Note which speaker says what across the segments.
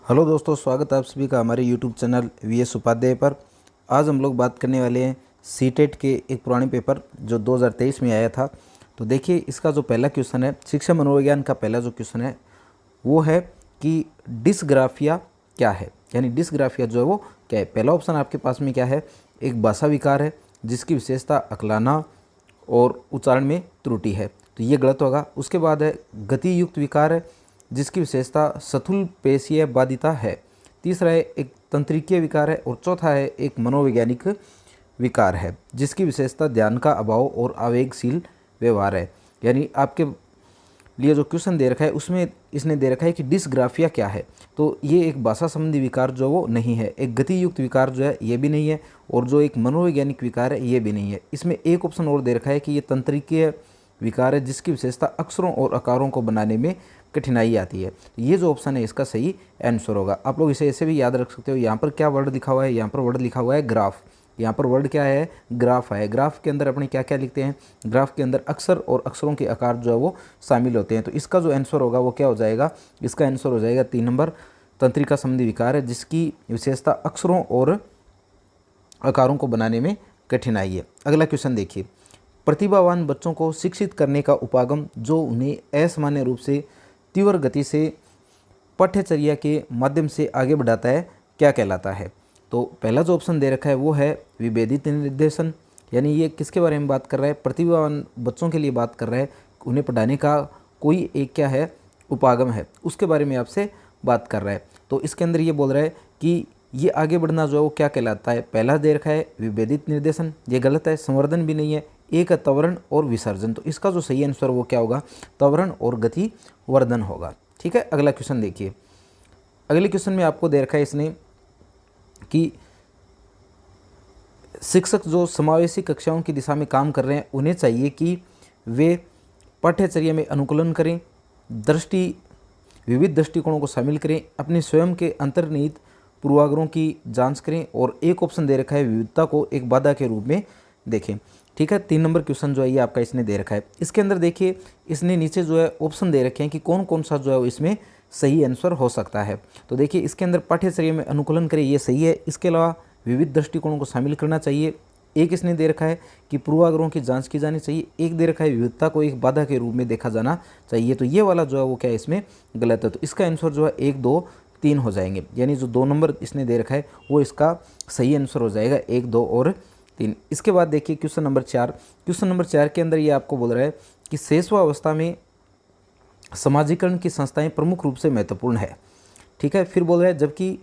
Speaker 1: Hello दोस्तों, स्वागत है आप सभी का हमारे यूट्यूब चैनल वीएस उपाध्याय पर। आज हम लोग बात करने वाले हैं सीटेट के एक पुराने पेपर जो 2023 में आया था। तो देखिए, इसका जो पहला क्वेश्चन है, शिक्षा मनोविज्ञान का पहला जो क्वेश्चन है वो है कि डिस्ग्राफिया क्या है, यानी डिस्ग्राफिया जो है वो क्या है। पहला ऑप्शन आपके पास में क्या है, एक भाषा विकार है जिसकी विशेषता अकलाना और उच्चारण में त्रुटि है, तो ये गलत होगा। उसके बाद है गति युक्त विकार है जिसकी विशेषता स्थूल पेशीय बाधिता है। तीसरा है एक तंत्रिकीय विकार है और चौथा है एक मनोवैज्ञानिक विकार है जिसकी विशेषता ध्यान का अभाव और आवेगशील व्यवहार है। यानी आपके लिए जो क्वेश्चन दे रखा है उसमें इसने दे रखा है कि डिस्ग्राफिया क्या है, तो ये एक भाषा संबंधी विकार जो वो नहीं है, एक गति युक्त विकार जो है ये भी नहीं है, और जो एक मनोवैज्ञानिक विकार है ये भी नहीं है। इसमें एक ऑप्शन और दे रखा है कि ये तंत्रिकीय विकार है जिसकी विशेषता अक्षरों और आकारों को बनाने में कठिनाई आती है। तो ये जो ऑप्शन है इसका सही आंसर होगा। आप लोग इसे ऐसे भी याद रख सकते हो, यहाँ पर क्या वर्ड लिखा हुआ है, यहाँ पर वर्ड लिखा हुआ है ग्राफ, यहाँ पर वर्ड क्या है, ग्राफ है। ग्राफ के अंदर अपने क्या क्या लिखते हैं, ग्राफ के अंदर अक्षर और अक्षरों के आकार जो है वो शामिल होते हैं। तो इसका जो आंसर होगा वो क्या हो जाएगा, इसका आंसर हो जाएगा 3 नंबर, तंत्रिका संबंधी विकार है जिसकी विशेषता अक्षरों और आकारों को बनाने में कठिनाई है। अगला क्वेश्चन देखिए, प्रतिभावान बच्चों को शिक्षित करने का उपागम जो उन्हें असामान्य रूप से तीव्र गति से पाठ्यचर्या के माध्यम से आगे बढ़ाता है क्या कहलाता है। तो पहला जो ऑप्शन दे रखा है वो है विभेदित निर्देशन, यानी ये किसके बारे में बात कर रहा है, प्रतिभावान बच्चों के लिए बात कर रहा है, उन्हें पढ़ाने का कोई एक क्या है उपागम है, उसके बारे में आपसे बात कर रहा है। तो इसके अंदर ये बोल रहा है कि ये आगे बढ़ना जो है वो क्या कहलाता है। पहला दे रखा है विभेदित निर्देशन, ये गलत है, संवर्धन भी नहीं है। एक है त्वरण और विसर्जन, तो इसका जो सही आंसर वो क्या होगा, त्वरण और गति वर्धन होगा। ठीक है, अगला क्वेश्चन देखिए। अगले क्वेश्चन में आपको दे रखा है इसने कि शिक्षक जो समावेशी कक्षाओं की दिशा में काम कर रहे हैं उन्हें चाहिए कि वे पाठ्यचर्या में अनुकूलन करें, विविध दृष्टिकोणों को शामिल करें, अपने स्वयं के अंतर्निहित पूर्वाग्रहों की जांच करें, और एक ऑप्शन दे रखा है विविधता को एक बाधा के रूप में देखें। ठीक है, 3 नंबर क्वेश्चन जो है ये आपका इसने दे रखा है। इसके अंदर देखिए इसने नीचे जो है ऑप्शन दे रखे हैं कि कौन कौन सा जो है वो इसमें सही आंसर हो सकता है। तो देखिए इसके अंदर पाठ्यचर्या में अनुकूलन करें, ये सही है। इसके अलावा विविध दृष्टिकोणों को शामिल करना चाहिए, एक इसने दे रखा है कि पूर्वाग्रहों की जांच की जानी चाहिए, एक दे रखा है विविधता को एक बाधा के रूप में देखा जाना चाहिए। तो ये वाला जो है वो क्या है इसमें गलत है, तो इसका आंसर जो है 1, 2, 3 हो जाएंगे, यानी जो 2 नंबर इसने दे रखा है वो इसका सही आंसर हो जाएगा, 1, 2 और 3। इसके बाद देखिए क्वेश्चन नंबर 4। क्वेश्चन नंबर 4 के अंदर ये आपको बोल रहा है कि शैशवावस्था में समाजीकरण की संस्थाएं प्रमुख रूप से महत्वपूर्ण है। ठीक है, फिर बोल रहा है जबकि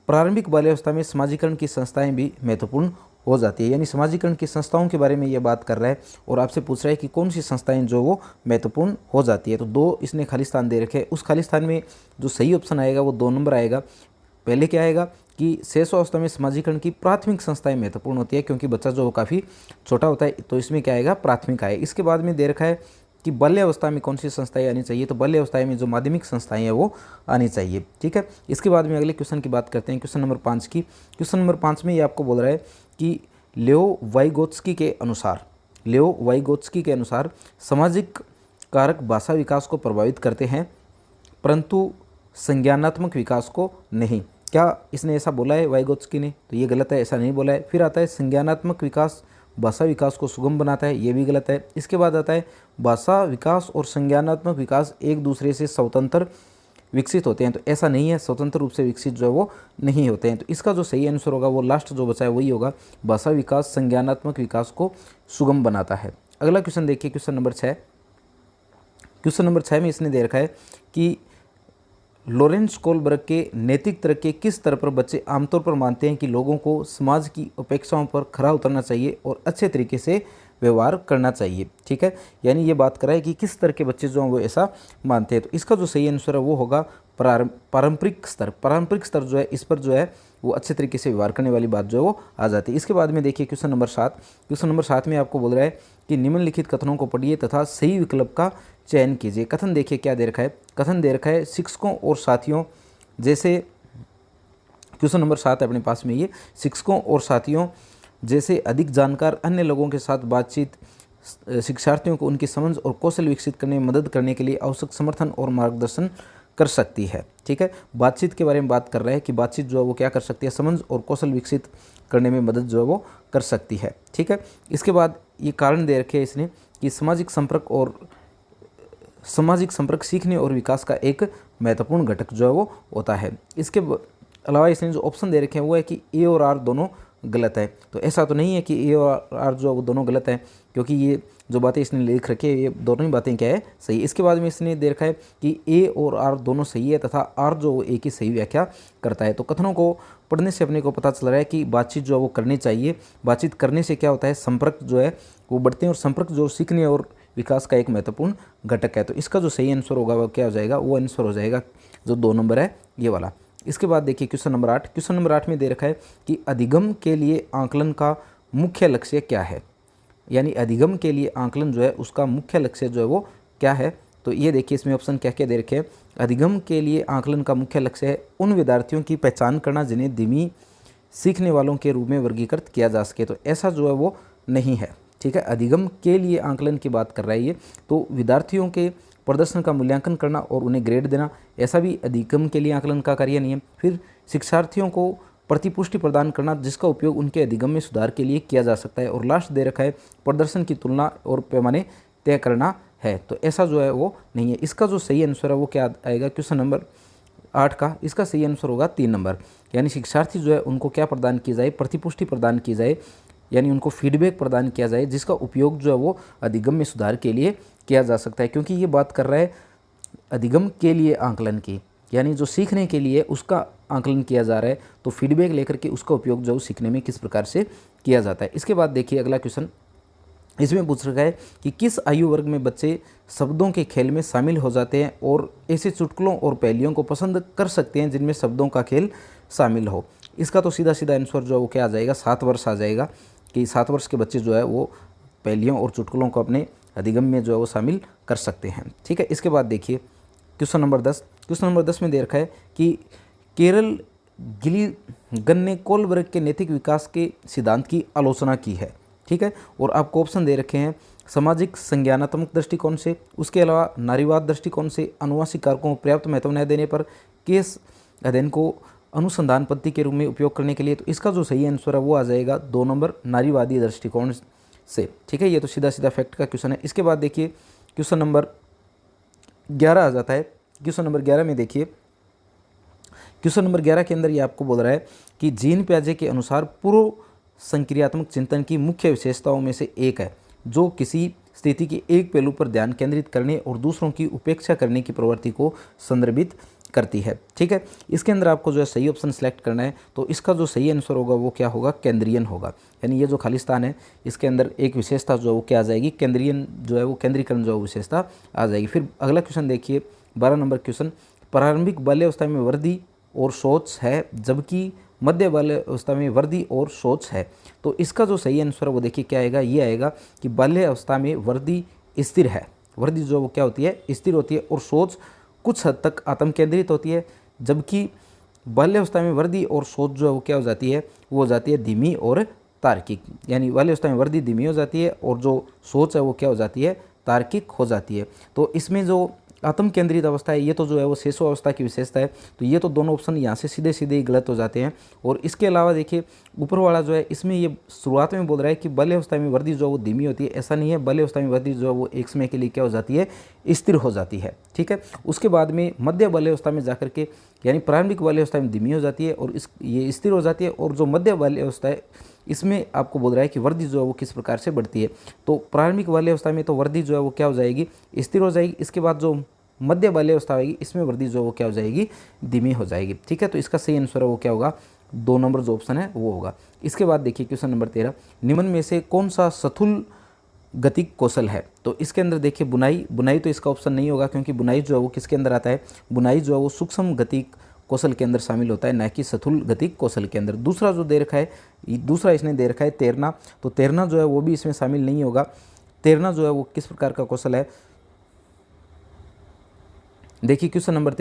Speaker 1: प्रारंभिक बाल्यावस्था में समाजीकरण की संस्थाएं भी महत्वपूर्ण हो जाती है, यानी समाजीकरण की संस्थाओं के बारे में ये बात कर रहा है और आपसे पूछ रहा है कि कौन सी संस्थाएं जो वो महत्वपूर्ण हो जाती है। तो 2 इसने खाली स्थान दे रखे हैं, उस खाली स्थान में जो सही ऑप्शन आएगा वो 2 नंबर आएगा। पहले क्या आएगा कि शैशवावस्था में समाजीकरण की प्राथमिक संस्थाएं महत्वपूर्ण होती है, क्योंकि बच्चा जो काफ़ी छोटा होता है, तो इसमें क्या आएगा, प्राथमिक आए। इसके बाद में दे रखा है कि बाल्यावस्था में कौन सी संस्थाएं आनी चाहिए, तो बाल्यावस्था में जो माध्यमिक संस्थाएं हैं वो आनी चाहिए। ठीक है, इसके बाद में अगले क्वेश्चन की बात करते हैं, क्वेश्चन नंबर 5 की। क्वेश्चन नंबर 5 में ये आपको बोल रहा है कि लियो वाइगोत्स्की के अनुसार सामाजिक कारक भाषा विकास को प्रभावित करते हैं परंतु संज्ञानात्मक विकास को नहीं। क्या इसने ऐसा बोला है वाइगोत्स्की ने, तो ये गलत है, ऐसा नहीं बोला है। फिर आता है संज्ञानात्मक विकास भाषा विकास को सुगम बनाता है, ये भी गलत है। इसके बाद आता है भाषा विकास और संज्ञानात्मक विकास एक दूसरे से स्वतंत्र विकसित होते हैं, तो ऐसा नहीं है, स्वतंत्र रूप से विकसित जो है वो नहीं होते हैं। तो इसका जो सही आंसर होगा वो लास्ट जो बचा है वही होगा, भाषा विकास संज्ञानात्मक विकास को सुगम बनाता है। अगला क्वेश्चन देखिए, क्वेश्चन नंबर 6। क्वेश्चन नंबर 6 में इसने दे रखा है कि लॉरेंस कोलबर्ग के नैतिक तर्क के किस स्तर पर बच्चे आमतौर पर मानते हैं कि लोगों को समाज की अपेक्षाओं पर खरा उतरना चाहिए और अच्छे तरीके से व्यवहार करना चाहिए। ठीक है, यानी ये बात कर रहा है कि किस तरह के बच्चे जो हैं वो ऐसा मानते हैं। तो इसका जो सही आंसर है वो होगा पारंपरिक स्तर। पारंपरिक स्तर जो है इस पर जो है वो अच्छे तरीके से व्यवहार करने वाली बात जो है वो आ जाती है। इसके बाद में देखिए क्वेश्चन नंबर 7। क्वेश्चन नंबर 7 में आपको बोल रहा है कि निम्नलिखित कथनों को पढ़िए तथा सही विकल्प का चयन कीजिए। कथन देखिए क्या दे रखा है, कथन दे रखा है शिक्षकों और साथियों जैसे, क्वेश्चन नंबर 7 अपने पास में ये, शिक्षकों और साथियों जैसे अधिक जानकार अन्य लोगों के साथ बातचीत शिक्षार्थियों को उनकी समझ और कौशल विकसित करने में मदद करने के लिए आवश्यक समर्थन और मार्गदर्शन कर सकती है। ठीक है, बातचीत के बारे में बात कर रहे हैं कि बातचीत जो है वो क्या कर सकती है, समझ और कौशल विकसित करने में मदद जो है वो कर सकती है। ठीक है, इसके बाद ये कारण दे रखे हैं इसने कि सामाजिक संपर्क सीखने और विकास का एक महत्वपूर्ण घटक जो है वो होता है। इसके अलावा इसने जो ऑप्शन दे रखे हैं वो है कि ए और आर दोनों गलत है। तो ऐसा तो नहीं है कि ए और आर जो है वो दोनों गलत है, क्योंकि ये जो बातें इसने लिख रखी है ये दोनों ही बातें क्या है, सही। इसके बाद में इसने दे रखा है कि ए और आर दोनों सही है तथा आर जो वो ए की सही व्याख्या करता है। तो कथनों को पढ़ने से अपने को पता चल रहा है कि बातचीत जो है वो करनी चाहिए। बातचीत करने से क्या होता है, संपर्क जो है वो बढ़ते हैं और संपर्क जो सीखने और विकास का एक महत्वपूर्ण घटक है। तो इसका जो सही आंसर होगा वो क्या हो जाएगा, वो आंसर हो जाएगा जो 2 नंबर है ये वाला। इसके बाद देखिए क्वेश्चन नंबर 8। क्वेश्चन नंबर 8 में दे रखा है कि अधिगम के लिए आकलन का मुख्य लक्ष्य क्या है, यानी अधिगम के लिए आकलन जो है उसका मुख्य लक्ष्य जो है वो क्या है। तो ये देखिए इसमें ऑप्शन क्या क्या दे रखे हैं। अधिगम के लिए आकलन का मुख्य लक्ष्य है उन विद्यार्थियों की पहचान करना जिन्हें धीमी सीखने वालों के रूप में वर्गीकृत किया जा सके। तो ऐसा जो है वो नहीं है। ठीक है, अधिगम के लिए आकलन की बात कर रहा है ये, तो विद्यार्थियों के प्रदर्शन का मूल्यांकन करना और उन्हें ग्रेड देना, ऐसा भी अधिगम के लिए आकलन का कार्य नहीं है। फिर शिक्षार्थियों को प्रतिपुष्टि प्रदान करना जिसका उपयोग उनके अधिगम में सुधार के लिए किया जा सकता है। और लास्ट दे रखा है प्रदर्शन की तुलना और पैमाने तय करना है। तो ऐसा जो है वो नहीं है। इसका जो सही आंसर है वो क्या आएगा, क्वेश्चन नंबर 8 का इसका सही आंसर होगा 3 नंबर। यानी शिक्षार्थी जो है उनको क्या प्रदान की जाए, प्रतिपुष्टि प्रदान की जाए, यानी उनको फीडबैक प्रदान किया जाए जिसका उपयोग जो है वो अधिगम में सुधार के लिए किया जा सकता है। क्योंकि ये बात कर रहा है अधिगम के लिए आकलन की, यानी जो सीखने के लिए उसका आकलन किया जा रहा है, तो फीडबैक लेकर के उसका उपयोग जो सीखने में किस प्रकार से किया जाता है। इसके बाद देखिए अगला क्वेश्चन, इसमें पूछ रखा है कि किस आयु वर्ग में बच्चे शब्दों के खेल में शामिल हो जाते हैं और ऐसे चुटकुलों और पहेलियों को पसंद कर सकते हैं जिनमें शब्दों का खेल शामिल हो। इसका तो सीधा सीधा आंसर जो है वो क्या आ जाएगा, 7 वर्ष आ जाएगा कि 7 वर्ष के बच्चे जो है वो पहेलियों और चुटकुलों को अपने अधिगम में जो है वो शामिल कर सकते हैं। ठीक है, इसके बाद देखिए क्वेश्चन नंबर 10। क्वेश्चन नंबर 10 में दे रखा है कि केरल गिलिगन ने कोलबर्ग के नैतिक विकास के सिद्धांत की आलोचना की है। ठीक है, और आपको ऑप्शन दे रखे हैं सामाजिक संज्ञानात्मक दृष्टिकोण से, उसके अलावा नारीवाद दृष्टिकोण से, अनुवांशिक कारकों को पर्याप्त महत्व न देने पर, केस अध्ययन को अनुसंधान पद्धति के रूप में उपयोग करने के लिए। तो इसका जो सही आंसर है वो आ जाएगा 2 नंबर, नारीवादी दृष्टिकोण से। ठीक है, ये तो सीधा सीधा फैक्ट का क्वेश्चन है। इसके बाद देखिए क्वेश्चन नंबर 11 आ जाता है। क्वेश्चन नंबर 11 में देखिए, क्वेश्चन नंबर 11 के अंदर ये आपको बोल रहा है कि जीन पियाजे के अनुसार पूर्व संक्रियात्मक चिंतन की मुख्य विशेषताओं में से एक है जो किसी स्थिति के एक पहलू पर ध्यान केंद्रित करने और दूसरों की उपेक्षा करने की प्रवृत्ति को संदर्भित करती है। ठीक है, इसके अंदर आपको जो है सही ऑप्शन सेलेक्ट करना है। तो इसका जो सही आंसर होगा वो क्या होगा, केंद्रीयन होगा। यानी ये जो खाली स्थान है इसके अंदर एक विशेषता जो है वो क्या आ जाएगी, केंद्रीयन जो है वो केंद्रीकरण जो है विशेषता आ जाएगी। फिर अगला क्वेश्चन देखिए 12 नंबर क्वेश्चन, प्रारंभिक बाल्यावस्था में वृद्धि और सोच है जबकि मध्य बाल्यावस्था में वृद्धि और सोच है। तो इसका जो सही आंसर है वो देखिए क्या आएगा, ये आएगा कि बाल्यावस्था में वृद्धि स्थिर है, वृद्धि जो वो क्या होती है, स्थिर होती है, और सोच कुछ हद तक आत्म केंद्रित होती है, जबकि बाल्यावस्था में वृद्धि और सोच जो है वो क्या हो जाती है, वो हो जाती है धीमी और तार्किक। यानी बाल्यावस्था में वृद्धि धीमी हो जाती है और जो सोच है वो क्या हो जाती है, तार्किक हो जाती है। तो इसमें जो आत्म केंद्रित अवस्था है ये तो जो है वो शेषो अवस्था की विशेषता है। तो ये तो दोनों ऑप्शन यहाँ से सीधे सीधे ही गलत हो जाते हैं। और इसके अलावा देखिए ऊपर वाला जो है इसमें ये शुरुआत में बोल रहा है कि बाल्यावस्था में वृद्धि जो है वो धीमी होती है, ऐसा नहीं है। बाल्यावस्था में वृद्धि जो है वो एक समय के लिए क्या हो जाती है, स्थिर हो जाती है। ठीक है, उसके बाद में मध्य बाल्यावस्था में जाकर के यानी प्रारंभिक बाल्यावस्था में धीमी हो जाती है और ये स्थिर हो जाती है। और जो मध्य बाल्यावस्था है इसमें आपको बोल रहा है कि वृद्धि जो है वो किस प्रकार से बढ़ती है। तो प्रारंभिक बाल्यावस्था में तो वृद्धि जो है वो क्या हो जाएगी, स्थिर हो जाएगी। इसके बाद जो मध्य बाल्यावस्था आएगी इसमें वृद्धि जो है वो क्या हो जाएगी, धीमी हो जाएगी। ठीक है, तो इसका सही आंसर है वो क्या होगा, 2 नंबर जो ऑप्शन है वो होगा। इसके बाद देखिए क्वेश्चन नंबर 13, निम्न में से कौन सा स्थूल गतिक कौशल है। तो इसके अंदर देखिए बुनाई तो इसका ऑप्शन नहीं होगा, क्योंकि बुनाई जो है वो किसके अंदर आता है, बुनाई जो है वो सूक्ष्म गतिक कौशल के अंदर शामिल होता है, न कि स्थूल गतिक कौशल के अंदर। दूसरा जो दे रखा है, दूसरा इसने दे रखा है तैरना, तो तैरना जो है वो भी इसमें शामिल नहीं होगा। तैरना जो है वो किस प्रकार का कौशल है, देखिए क्वेश्चन नंबर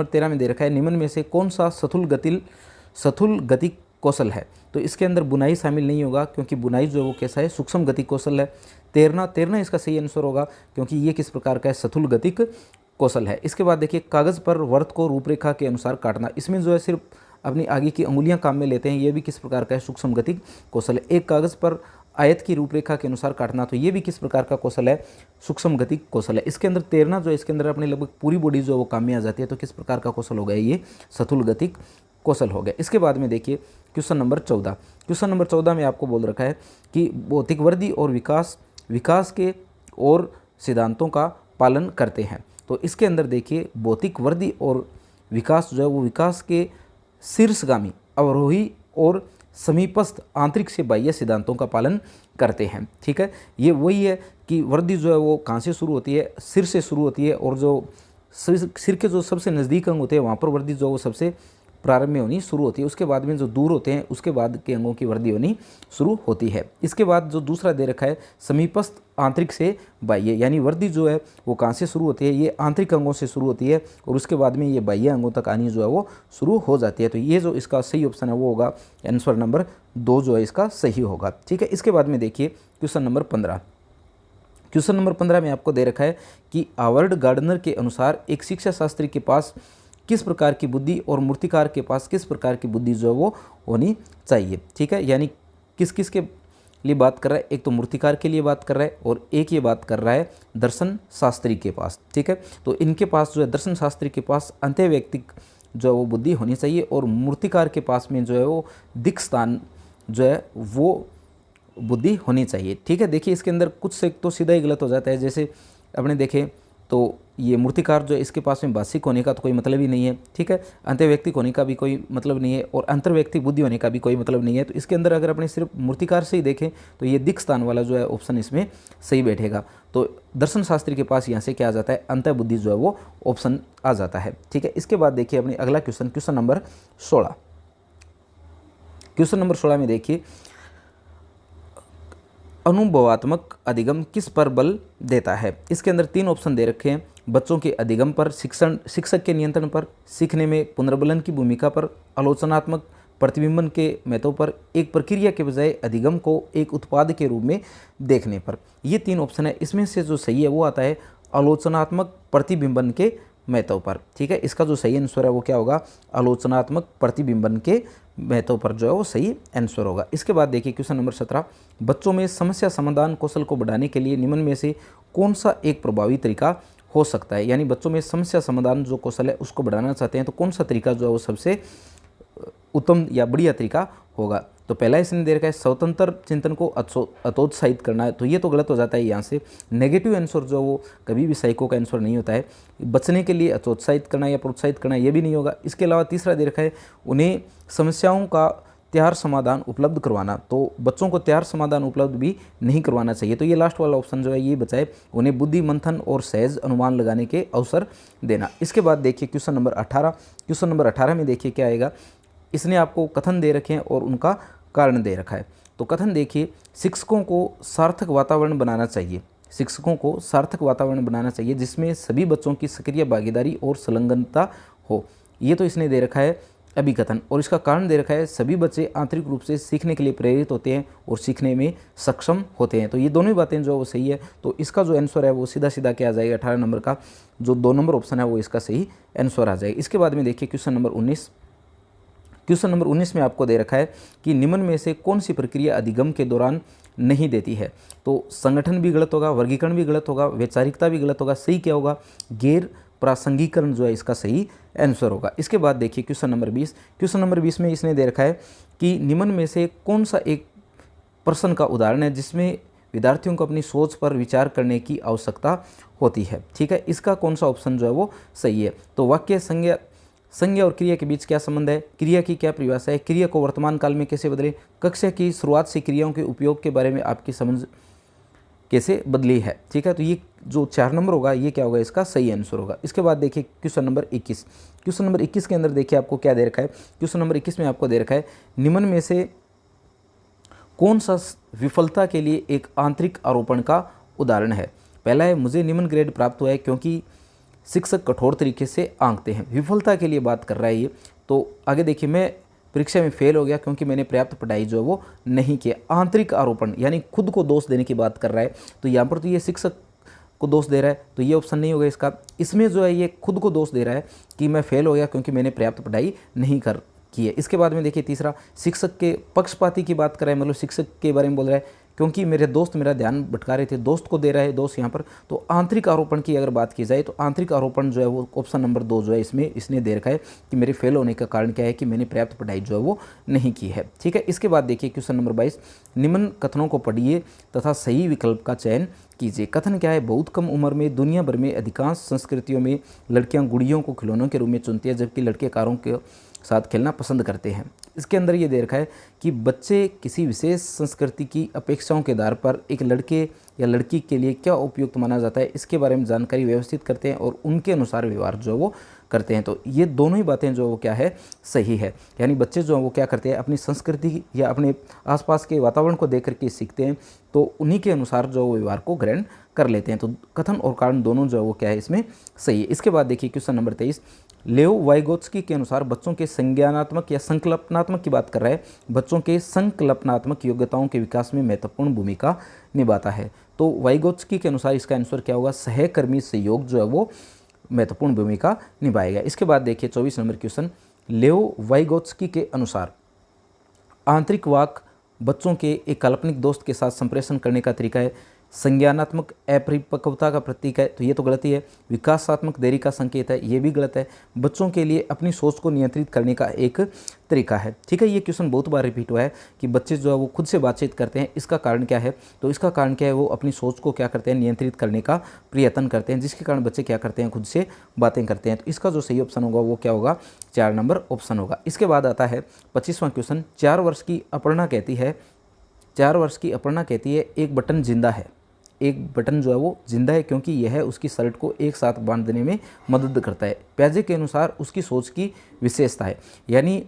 Speaker 1: 13 में दे रखा है निम्न में से कौन सा स्थूल गतिक कौशल है। तो इसके अंदर बुनाई शामिल नहीं होगा, क्योंकि बुनाई जो है वो कैसा है, सूक्ष्म गतिक कौशल है। तैरना इसका सही आंसर होगा, क्योंकि ये किस प्रकार का है, स्थूल गतिक कौशल है। इसके बाद देखिए कागज़ पर वृत्त को रूपरेखा के अनुसार काटना, इसमें जो है सिर्फ अपनी आगे की अंगुलियां काम में लेते हैं, ये भी किस प्रकार का है, सूक्ष्म गतिक कौशल है। एक कागज़ पर आयत की रूपरेखा के अनुसार काटना, तो ये भी किस प्रकार का कौशल है, सूक्ष्म गतिक कौशल है। इसके अंदर तैरना जो है, इसके अंदर अपने लगभग पूरी बॉडी जो है वो काम में आ जाती है, तो किस प्रकार का कौशल हो गया, ये स्थूल गतिक कौशल हो गया। इसके बाद में देखिए क्वेश्चन नंबर 14। क्वेश्चन नंबर 14 में आपको बोल रखा है कि भौतिक वृद्धि और विकास के और सिद्धांतों का पालन करते हैं। तो इसके अंदर देखिए भौतिक वृद्धि और विकास जो है वो विकास के शीर्षगामी, अवरोही और समीपस्थ आंतरिक से बाह्य सिद्धांतों का पालन करते हैं। ठीक है, ये वही है कि वृद्धि जो है वो कहाँ से शुरू होती है, सिर से शुरू होती है, और जो सिर के जो सबसे नज़दीक अंग होते हैं वहाँ पर वृद्धि जो वो सबसे प्रारंभ में होनी शुरू होती है। उसके बाद में जो दूर होते हैं उसके बाद के अंगों की वृद्धि होनी शुरू होती है। इसके बाद जो दूसरा दे रखा है समीपस्थ आंतरिक से बाह्य, यानी वृद्धि जो है वो कहाँ से शुरू होती है, ये आंतरिक अंगों से शुरू होती है और उसके बाद में ये बाह्य अंगों तक आनी जो है वो शुरू हो जाती है। तो ये जो इसका सही ऑप्शन है वो होगा आंसर नंबर 2 जो है इसका सही होगा। ठीक है, इसके बाद में देखिए क्वेश्चन नंबर 15। क्वेश्चन नंबर 15 में आपको दे रखा है कि हावर्ड गार्डनर के अनुसार एक शिक्षा शास्त्री के पास किस प्रकार की बुद्धि और मूर्तिकार के पास किस प्रकार की बुद्धि जो है वो होनी चाहिए। ठीक है, यानी किस किस के लिए बात कर रहा है, एक तो मूर्तिकार के लिए बात कर रहा है और एक ये बात कर रहा है दर्शन शास्त्री के पास। ठीक है, तो इनके पास जो है दर्शन शास्त्री के पास अंत्यवैयक्तिक जो है वो बुद्धि होनी चाहिए और मूर्तिकार के पास में जो है वो दिक् स्थान जो है वो बुद्धि होनी चाहिए। ठीक है, देखिए इसके अंदर कुछ से तो सीधा ही गलत हो जाता है। जैसे अपने देखें तो ये मूर्तिकार जो है इसके पास में भाषिक होने का तो कोई मतलब ही नहीं है। ठीक है, अंत्यवैयक्तिक होने का भी कोई मतलब नहीं है और अंतर्वैयक्तिक बुद्धि होने का भी कोई मतलब नहीं है। तो इसके अंदर अगर अपने सिर्फ मूर्तिकार से ही देखें तो ये दिक् स्थान वाला जो है ऑप्शन इसमें सही बैठेगा। तो दर्शन शास्त्री के पास यहाँ से क्या आ जाता है, अंतः बुद्धि जो है वो ऑप्शन आ जाता है। ठीक है, इसके बाद देखिए अपनी अगला क्वेश्चन नंबर 16। क्वेश्चन नंबर 16 में देखिए अनुभवात्मक अधिगम किस पर बल देता है। इसके अंदर 3 ऑप्शन दे रखे हैं, बच्चों के अधिगम पर, शिक्षक के नियंत्रण पर, सीखने में पुनर्बलन की भूमिका पर, आलोचनात्मक प्रतिबिंबन के महत्व पर, एक प्रक्रिया के बजाय अधिगम को एक उत्पाद के रूप में देखने पर। ये 3 ऑप्शन है, इसमें से जो सही है वो आता है आलोचनात्मक प्रतिबिंबन के महत्व पर। ठीक है, इसका जो सही आंसर है वो क्या होगा, आलोचनात्मक प्रतिबिंबन के महत्व पर जो है वो सही आंसर होगा। इसके बाद देखिए क्वेश्चन नंबर 17, बच्चों में समस्या समाधान कौशल को बढ़ाने के लिए निम्न में से कौन सा एक प्रभावी तरीका हो सकता है। यानी बच्चों में समस्या समाधान जो कौशल है उसको बढ़ाना चाहते हैं तो कौन सा तरीका जो है वो सबसे उत्तम या बढ़िया तरीका होगा। तो पहला इसने दे रखा है स्वतंत्र चिंतन को अतोत्साहित करना है, तो ये तो गलत हो जाता है। यहाँ से नेगेटिव आंसर जो वो कभी भी साइको का आंसर नहीं होता है। बचने के लिए अतोत्साहित करना या प्रोत्साहित करना ये भी नहीं होगा। इसके अलावा तीसरा दे रखा है उन्हें समस्याओं का तैयार समाधान उपलब्ध करवाना, तो बच्चों को तैयार समाधान उपलब्ध भी नहीं करवाना चाहिए। तो ये लास्ट वाला ऑप्शन जो है ये बचाए, उन्हें बुद्धि मंथन और सहज अनुमान लगाने के अवसर देना। इसके बाद देखिए क्वेश्चन नंबर 18। क्वेश्चन नंबर 18 में देखिए क्या आएगा, इसने आपको कथन दे रखे हैं और उनका कारण दे रखा है। तो कथन देखिए, शिक्षकों को सार्थक वातावरण बनाना चाहिए, शिक्षकों को सार्थक वातावरण बनाना चाहिए जिसमें सभी बच्चों की सक्रिय भागीदारी और संलग्नता हो। ये तो इसने दे रखा है अभिकथन, और इसका कारण दे रखा है सभी बच्चे आंतरिक रूप से सीखने के लिए प्रेरित होते हैं और सीखने में सक्षम होते हैं। तो ये दोनों ही बातें जो वो सही है। तो इसका जो आंसर है वो सीधा सीधा क्या आ जाएगा, 18 नंबर का जो 2 नंबर ऑप्शन है वो इसका सही आंसर आ जाएगा। इसके बाद में देखिए क्वेश्चन नंबर 19। क्वेश्चन नंबर 19 में आपको दे रखा है कि निम्न में से कौन सी प्रक्रिया अधिगम के दौरान नहीं देती है। तो संगठन भी गलत होगा, वर्गीकरण भी गलत होगा, वैचारिकता भी गलत होगा। सही क्या होगा, गैर प्रासंगिकरण जो है इसका सही आंसर होगा। इसके बाद देखिए क्वेश्चन नंबर 20। क्वेश्चन नंबर 20 में इसने दे रखा है कि निम्न में से कौन सा एक प्रश्न का उदाहरण है जिसमें विद्यार्थियों को अपनी सोच पर विचार करने की आवश्यकता होती है। ठीक है, इसका कौन सा ऑप्शन जो है वो सही है। तो वाक्य संज्ञा और क्रिया के बीच क्या संबंध है, क्रिया की क्या परिभाषा है, क्रिया को वर्तमान काल में कैसे बदले, कक्षा की शुरुआत से क्रियाओं के उपयोग के बारे में आपकी समझ कैसे बदली है। ठीक है, तो ये जो 4 नंबर होगा ये क्या होगा, इसका सही आंसर होगा। इसके बाद देखिए क्वेश्चन नंबर 21। क्वेश्चन नंबर 21 के अंदर देखिए आपको क्या दे रखा है। क्वेश्चन नंबर 21 में आपको दे रखा है निम्न में से कौन सा विफलता के लिए एक आंतरिक आरोपण का उदाहरण है। पहला है मुझे निम्न ग्रेड प्राप्त हुआ है क्योंकि शिक्षक कठोर तरीके से आंकते हैं। विफलता के लिए बात कर रहा है ये। तो आगे देखिए मैं परीक्षा में फेल हो गया क्योंकि मैंने पर्याप्त पढ़ाई जो है वो नहीं किया। आंतरिक आरोपण यानी खुद को दोष देने की बात कर रहा है। तो यहाँ पर तो ये शिक्षक को दोष दे रहा है, तो ये ऑप्शन नहीं होगा इसका। इसमें जो है ये खुद को दोष दे रहा है कि मैं फेल हो गया क्योंकि मैंने पर्याप्त पढ़ाई नहीं की है। इसके बाद में देखिए तीसरा, शिक्षक के पक्षपाती की बात करें, मतलब शिक्षक के बारे में बोल रहा है क्योंकि मेरे दोस्त मेरा ध्यान भटका रहे थे, दोस्त को दे रहा है दोस्त यहाँ पर। तो आंतरिक आरोपण की अगर बात की जाए तो आंतरिक आरोपण जो है वो ऑप्शन नंबर 2 जो है इसमें इसने दे रखा है कि मेरे फेल होने का कारण क्या है कि मैंने पर्याप्त पढ़ाई जो है वो नहीं की है। ठीक है, इसके बाद देखिए क्वेश्चन नंबर 22, निम्न कथनों को पढ़िए तथा सही विकल्प का चयन कीजिए। कथन क्या है, बहुत कम उम्र में दुनिया भर में अधिकांश संस्कृतियों में लड़कियां गुड़ियों को खिलौनों के रूप में चुनती है जबकि लड़के कारों के साथ खेलना पसंद करते हैं। इसके अंदर ये दे रखा है कि बच्चे किसी विशेष संस्कृति की अपेक्षाओं के आधार पर एक लड़के या लड़की के लिए क्या उपयुक्त माना जाता है इसके बारे में जानकारी व्यवस्थित करते हैं और उनके अनुसार व्यवहार जो वो करते हैं। तो ये दोनों ही बातें जो वो क्या है, सही है। यानी बच्चे जो वो क्या करते हैं, अपनी संस्कृति या अपने आसपास के वातावरण को देख करके सीखते हैं, तो उन्हीं के अनुसार जो व्यवहार को ग्रहण कर लेते हैं। तो कथन और कारण दोनों जो है वो क्या है, इसमें सही है। इसके बाद देखिए क्वेश्चन नंबर 23, लेओ वाइगोत्स्की के अनुसार बच्चों के संज्ञानात्मक या संकल्पनात्मक की बात कर रहा है, बच्चों के संकल्पनात्मक योग्यताओं के विकास में महत्वपूर्ण भूमिका निभाता है। तो वाइगोत्स्की के अनुसार इसका आंसर क्या होगा, सहकर्मी सहयोग जो है वो महत्वपूर्ण भूमिका निभाएगा। इसके बाद देखिए 24 नंबर क्वेश्चन, लेओ वाइगोत्स्की के अनुसार आंतरिक वाक बच्चों के एक काल्पनिक दोस्त के साथ संप्रेषण करने का तरीका है, संज्ञानात्मक अपरिपक्वता का प्रतीक है, तो ये तो गलत ही है। विकासात्मक देरी का संकेत है, ये भी गलत है। बच्चों के लिए अपनी सोच को नियंत्रित करने का एक तरीका है। ठीक है, ये क्वेश्चन बहुत बार रिपीट हुआ है कि बच्चे जो है वो खुद से बातचीत करते हैं, इसका कारण क्या है, तो इसका कारण क्या है, वो अपनी सोच को क्या करते हैं, नियंत्रित करने का प्रयत्न करते हैं, जिसके कारण बच्चे क्या करते हैं, खुद से बातें करते हैं। तो इसका जो सही ऑप्शन होगा वो क्या होगा, 4 नंबर ऑप्शन होगा। इसके बाद आता है 25वां क्वेश्चन, 4 वर्ष की अपर्णा कहती है, 4 वर्ष की अपर्णा कहती है एक बटन जिंदा है, एक बटन जो है वो जिंदा है क्योंकि यह उसकी शर्ट को एक साथ बांधने में मदद करता है। प्याजे के अनुसार उसकी सोच की विशेषता है, यानी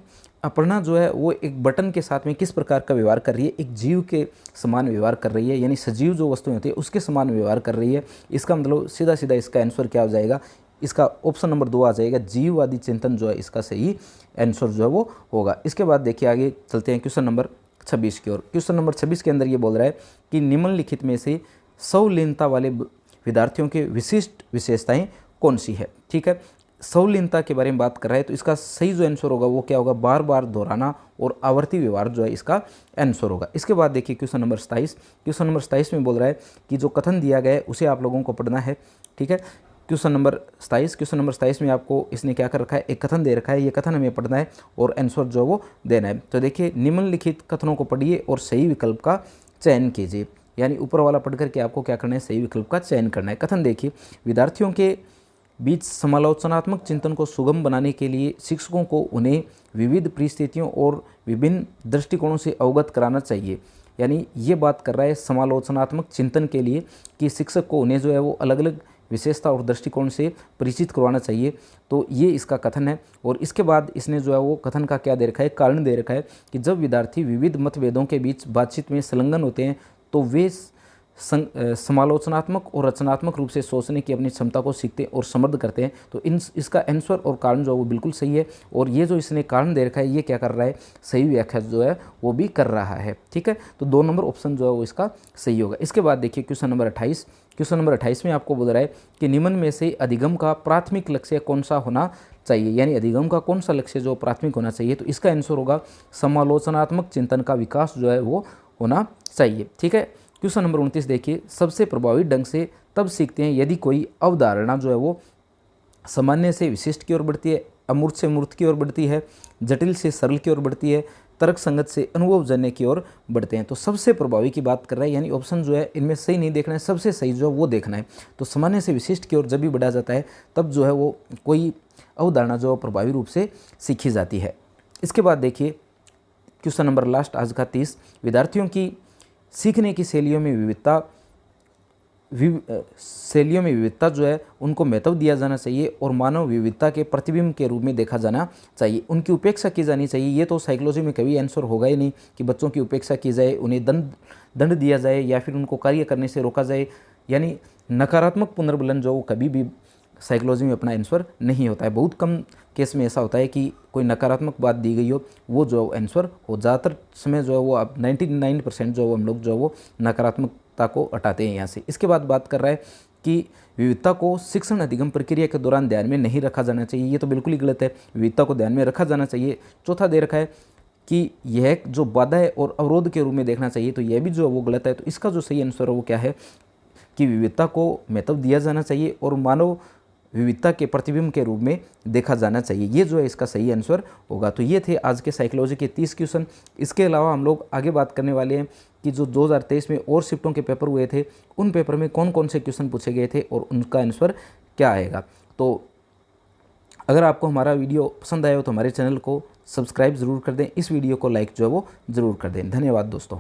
Speaker 1: अपर्णा जो है वो एक बटन के साथ में किस प्रकार का व्यवहार कर रही है, एक जीव के समान व्यवहार कर रही है, यानी सजीव जो वस्तुएं होती है उसके समान व्यवहार कर रही है। इसका मतलब सीधा सीधा इसका आंसर क्या हो जाएगा, इसका ऑप्शन नंबर 2 आ जाएगा, जीववादी चिंतन जो है इसका सही आंसर जो है वो होगा। इसके बाद देखिए आगे चलते हैं क्वेश्चन नंबर 26 की ओर। क्वेश्चन नंबर 26 के अंदर ये बोल रहा है कि निम्नलिखित में से सौलीनता वाले विद्यार्थियों के विशिष्ट विशेषताएं कौन सी है। ठीक है, सौलीनता के बारे में बात कर रहा है, तो इसका सही जो आंसर होगा वो क्या होगा, बार बार दोहराना और आवर्ती व्यवहार जो है इसका आंसर होगा। इसके बाद देखिए क्वेश्चन नंबर 27, क्वेश्चन नंबर 27 में बोल रहा है कि जो कथन दिया गया है उसे आप लोगों को पढ़ना है। ठीक है, क्वेश्चन नंबर 27 में आपको इसने क्या कर रखा है, एक कथन दे रखा है, ये कथन हमें पढ़ना है और आंसर जो वो देना है। तो देखिए, निम्नलिखित कथनों को पढ़िए और सही विकल्प का चयन कीजिए, यानी ऊपर वाला पढ़ करके आपको क्या करना है, सही विकल्प का चयन करना है। कथन देखिए, विद्यार्थियों के बीच समालोचनात्मक चिंतन को सुगम बनाने के लिए शिक्षकों को उन्हें विविध परिस्थितियों और विभिन्न दृष्टिकोणों से अवगत कराना चाहिए। यानी ये बात कर रहा है समालोचनात्मक चिंतन के लिए कि शिक्षक को उन्हें जो है वो अलग अलग विशेषता और दृष्टिकोण से परिचित करवाना चाहिए। तो ये इसका कथन है। और इसके बाद इसने जो है वो कथन का क्या दे रखा है, कारण दे रखा है कि जब विद्यार्थी विविध मतभेदों के बीच बातचीत में संलग्न होते हैं तो वे समालोचनात्मक और रचनात्मक रूप से सोचने की अपनी क्षमता को सीखते और समृद्ध करते हैं। तो इसका आंसर और कारण जो है वो बिल्कुल सही है। और ये जो इसने कारण दे रखा है ये क्या कर रहा है, सही व्याख्या जो है वो भी कर रहा है। ठीक है, तो 2 नंबर ऑप्शन जो है वो इसका सही होगा। इसके बाद देखिए क्वेश्चन नंबर 28, क्वेश्चन नंबर 28 में आपको बोल रहा है कि निम्न में से अधिगम का प्राथमिक लक्ष्य कौन सा होना चाहिए, यानी अधिगम का कौन सा लक्ष्य जो प्राथमिक होना चाहिए। तो इसका आंसर होगा समालोचनात्मक चिंतन का विकास जो है वो होना चाहिए। ठीक है, क्वेश्चन नंबर 29 देखिए, सबसे प्रभावी ढंग से तब सीखते हैं यदि कोई अवधारणा जो है वो सामान्य से विशिष्ट की ओर बढ़ती है, अमूर्त से मूर्त की ओर बढ़ती है, जटिल से सरल की ओर बढ़ती है, तर्क संगत से अनुभवजन्य की ओर बढ़ते हैं। तो सबसे प्रभावी की बात कर रहा है, यानी ऑप्शन जो है इनमें सही नहीं देखना है, सबसे सही जो है वो देखना है। तो सामान्य से विशिष्ट की ओर जब भी बढ़ा जाता है तब जो है वो कोई अवधारणा जो प्रभावी रूप से सीखी जाती है। इसके बाद देखिए क्वेश्चन नंबर लास्ट आज का 30, विद्यार्थियों की सीखने की शैलियों में विविधता जो है उनको महत्व दिया जाना चाहिए और मानव विविधता के प्रतिबिंब के रूप में देखा जाना चाहिए, उनकी उपेक्षा की जानी चाहिए। ये तो साइकोलॉजी में कभी आंसर होगा ही नहीं कि बच्चों की उपेक्षा की जाए, उन्हें दंड दिया जाए या फिर उनको कार्य करने से रोका जाए। यानी नकारात्मक पुनर्बलन जो वो कभी भी साइकोलॉजी में अपना आंसर नहीं होता है। बहुत कम केस में ऐसा होता है कि कोई नकारात्मक बात दी गई हो वो जो आंसर हो, ज़्यादातर समय जो है वो अब 99% जो हम लोग जो है वो नकारात्मकता को हटाते हैं यहाँ से। इसके बाद बात कर रहा है कि विविधता को शिक्षण अधिगम प्रक्रिया के दौरान ध्यान में नहीं रखा जाना चाहिए, ये तो बिल्कुल ही गलत है। विविधता को ध्यान में रखा जाना चाहिए। चौथा दे रखा है कि यह जो बाधा है और अवरोध के रूप में देखना चाहिए, तो यह भी जो वो गलत है। तो इसका जो सही आंसर है वो क्या है कि विविधता को महत्व दिया जाना चाहिए और मानव विविधता के प्रतिबिंब के रूप में देखा जाना चाहिए, ये जो है इसका सही आंसर होगा। तो ये थे आज के साइकोलॉजी के 30 क्वेश्चन। इसके अलावा हम लोग आगे बात करने वाले हैं कि जो 2023 में और शिफ्टों के पेपर हुए थे, उन पेपर में कौन कौन से क्वेश्चन पूछे गए थे और उनका आंसर क्या आएगा। तो अगर आपको हमारा वीडियो पसंद आया हो तो हमारे चैनल को सब्सक्राइब ज़रूर कर दें, इस वीडियो को लाइक जो है वो ज़रूर कर दें। धन्यवाद दोस्तों।